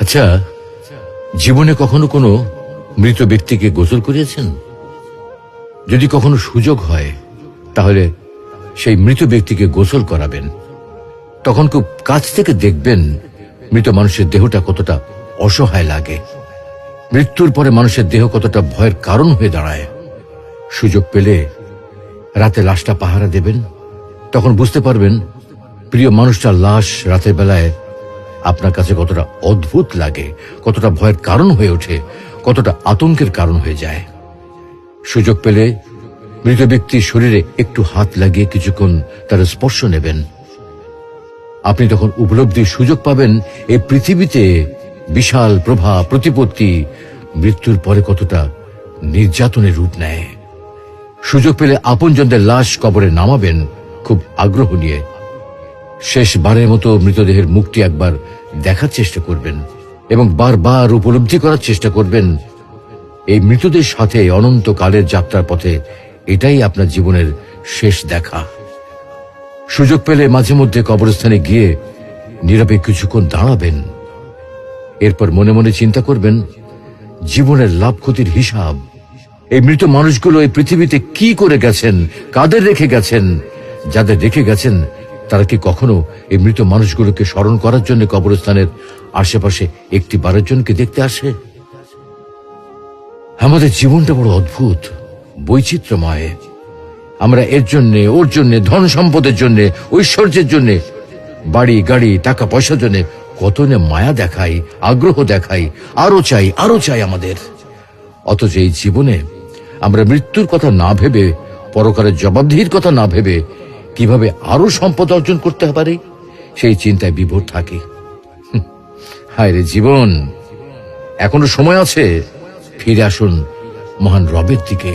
আচ্ছা, জীবনে কখনো কোনো মৃত ব্যক্তিকে গোসল করিয়েছেন? যদি কখনো সুযোগ হয় তাহলে সেই মৃত ব্যক্তিকে গোসল করাবেন। তখন খুব কাছ থেকে দেখবেন মৃত মানুষের দেহটা কতটা অসহায় লাগে, মৃত্যুর পরে মানুষের দেহ কতটা ভয়ের কারণ হয়ে দাঁড়ায়। সুযোগ পেলে রাতে লাশটা পাহারা দেবেন, তখন বুঝতে পারবেন প্রিয় মানুষটার লাশ রাতের বেলায় আপনার কাছে কতটা অদ্ভুত লাগে, কতটা ভয়ের কারণ হয়ে ওঠে, কতটা আতঙ্কের কারণ হয়ে যায়। সুযোগ পেলে মৃত ব্যক্তির শরীরে একটু হাত লাগিয়ে কিছুক্ষণ তার স্পর্শ নেবেন। আপনি তখন উপলব্ধির সুযোগ পাবেন এই পৃথিবীতে বিশাল প্রভাব প্রতিপত্তি মৃত্যুর পরে কতটা নির্যাতনের রূপ নেয়। সুযোগ পেলে আপনজনদের লাশ কবরে নামাবেন খুব আগ্রহ নিয়ে। শেষবারের মতো মৃতদেহের মুখটি একবার দেখার চেষ্টা করবেন এবং বারবার উপলব্ধি করার চেষ্টা করবেন এই মৃতদের সাথে অনন্তকালের যাত্রার পথে এটাই আপনার জীবনের শেষ দেখা। সুযোগ পেলে মাঝে মধ্যে কবরস্থানে গিয়ে নীরবে কিছুক্ষণ দাঁড়াবেন। এরপর মনে মনে চিন্তা করবেন জীবনের লাভ ক্ষতির হিসাব। এই মৃত মানুষগুলো এই পৃথিবীতে কি করে গেছেন, কাদের রেখে গেছেন। যাদের রেখে গেছেন তারা কি কখনো এই মৃত মানুষগুলোকে স্মরণ করার জন্য কবরস্থানের আশেপাশে একটি বারের জনকে দেখতে আসে? আমাদের জীবনটা বড় অদ্ভুত, বৈচিত্র্যময়। আমরা এর জন্য ওর জন্য, ধন সম্পদের জন্য, ঐশ্বর্যের জন্য, বাড়ি গাড়ি টাকা পয়সার জন্য কত না মায়া দেখাই, আগ্রহ দেখাই, আরো চাই আমাদের। অথচ এই জীবনে আমরা মৃত্যুর কথা না ভেবে, পরকালের জবাবদিহির কথা না ভেবে কিভাবে আরো সম্পদ অর্জন করতে পারি সেই চিন্তায় বিভোর থাকি। হায় রে জীবন, এখনো সময় আছে, ফিরে আসুন মহান রবের দিকে।